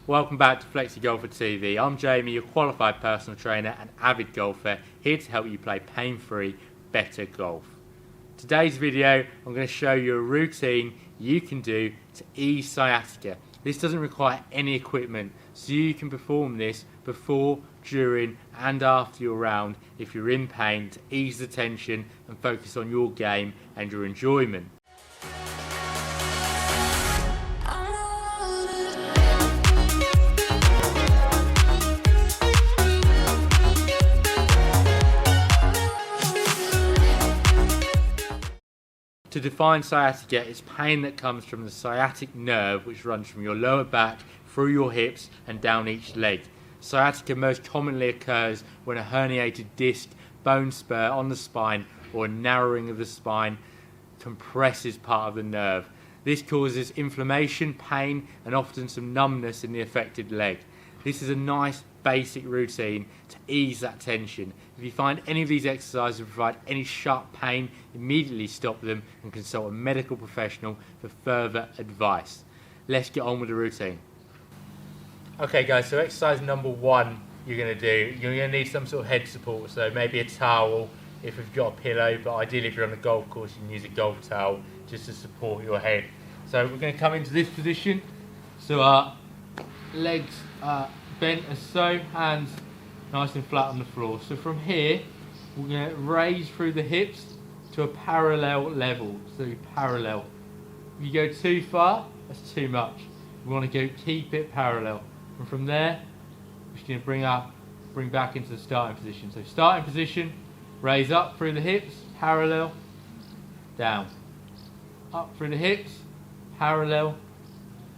Welcome back to Flexi-Golfer TV. I'm Jamie, your qualified personal trainer and avid golfer, here to help you play pain-free, better golf. Today's video, I'm going to show you a routine you can do to ease sciatica. This doesn't require any equipment, so you can perform this before, during and after your round if you're in pain, to ease the tension and focus on your game and your enjoyment. To define sciatica, it's pain that comes from the sciatic nerve, which runs from your lower back through your hips and down each leg. Sciatica most commonly occurs when a herniated disc, bone spur on the spine, or a narrowing of the spine compresses part of the nerve. This causes inflammation, pain, and often some numbness in the affected leg. This is a nice basic routine to ease that tension. If you find any of these exercises provide any sharp pain, immediately stop them and consult a medical professional for further advice. Let's get on with the routine. Okay guys, so exercise number one you're going to do, you're going to need some sort of head support, so maybe a towel if you've got a pillow, but ideally if you're on a golf course you can use a golf towel just to support your head. So we're going to come into this position, so our legs are bent as so, hands nice and flat on the floor. So from here we're going to raise through the hips to a parallel level, so parallel. If you go too far, that's too much. We want to keep it parallel, and from there we're just going to bring back into the starting position. So starting position, raise up through the hips, parallel, down, up through the hips, parallel,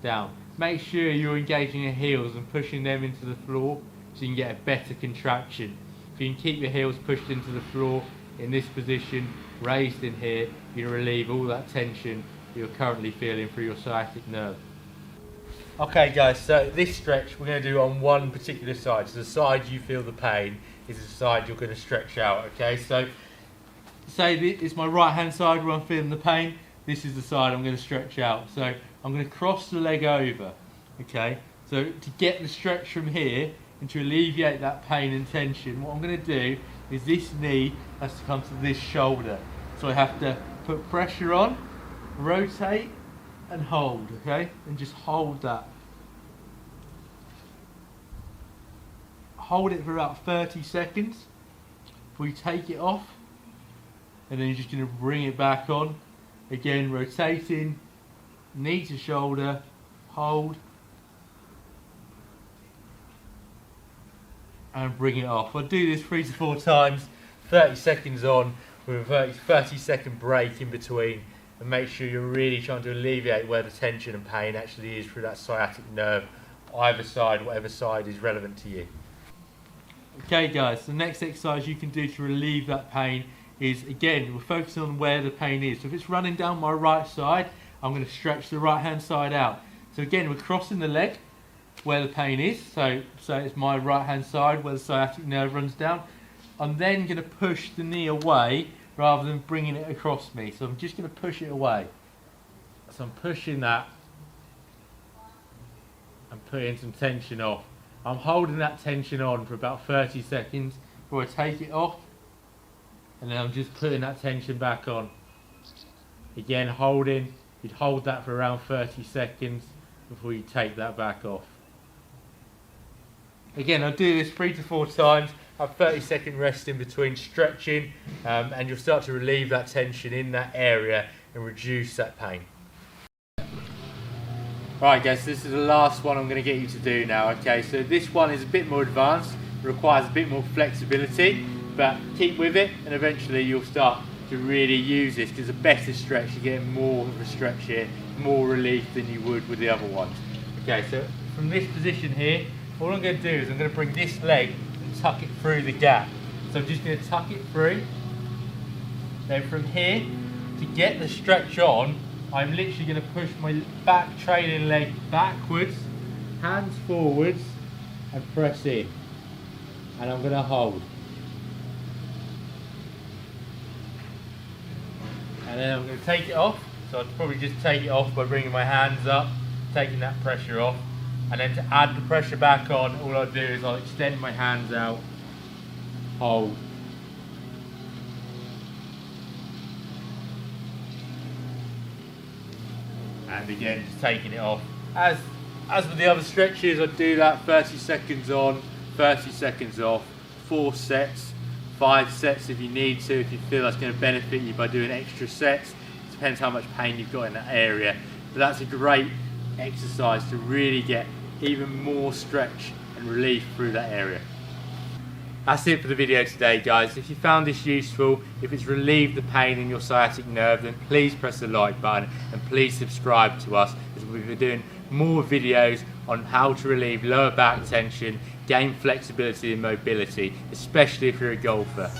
down. Make sure you're engaging your heels and pushing them into the floor so you can get a better contraction. If you can keep your heels pushed into the floor in this position, raised in here, you relieve all that tension you're currently feeling through your sciatic nerve. Okay guys, so this stretch we're going to do on one particular side. So the side you feel the pain is the side you're going to stretch out, okay? So say it's my right hand side where I'm feeling the pain, this is the side I'm going to stretch out. So I'm going to cross the leg over, okay? So to get the stretch from here and to alleviate that pain and tension, what I'm going to do is this knee has to come to this shoulder. So I have to put pressure on, rotate and hold, okay? And just hold that. Hold it for about 30 seconds before you take it off, and then you're just going to bring it back on. Again, rotating, knee to shoulder, hold, and bring it off. I'll do this 3 to 4 times, 30 seconds on with a 30-second break in between, and make sure you're really trying to alleviate where the tension and pain actually is through that sciatic nerve, either side, whatever side is relevant to you. Okay guys, the next exercise you can do to relieve that pain is, again, we're focusing on where the pain is. So if it's running down my right side, I'm going to stretch the right hand side out. So again, we're crossing the leg where the pain is. So it's my right hand side where the sciatic nerve runs down. I'm then going to push the knee away rather than bringing it across me. So I'm just going to push it away. So I'm pushing that and putting some tension off. I'm holding that tension on for about 30 seconds before I take it off, and then I'm just putting that tension back on. Again, holding, you'd hold that for around 30 seconds before you take that back off. Again, I'll do this 3 to 4 times, have 30-second rest in between stretching, and you'll start to relieve that tension in that area and reduce that pain. Right guys, this is the last one I'm going to get you to do now, okay? So this one is a bit more advanced, requires a bit more flexibility, but keep with it and eventually you'll start to really use this, because a better stretch, you get more of a stretch here, more relief than you would with the other ones. Okay, so from this position here, all I'm going to do is I'm going to bring this leg and tuck it through the gap. So I'm just going to tuck it through. Then from here, to get the stretch on, I'm literally going to push my back trailing leg backwards, hands forwards, and press in. And I'm going to hold. And then I'm going to take it off. So I'd probably just take it off by bringing my hands up, taking that pressure off. And then to add the pressure back on, all I'll do is I'll extend my hands out, hold, and again just taking it off. As with the other stretches, I do that 30 seconds on, 30 seconds off, 4 sets, 5 sets if you need to, if you feel that's going to benefit you by doing extra sets. It depends how much pain you've got in that area. But that's a great exercise to really get even more stretch and relief through that area. That's it for the video today, guys. If you found this useful, if it's relieved the pain in your sciatic nerve, then please press the like button and please subscribe to us, as we'll be doing more videos on how to relieve lower back tension, gain flexibility and mobility, especially if you're a golfer.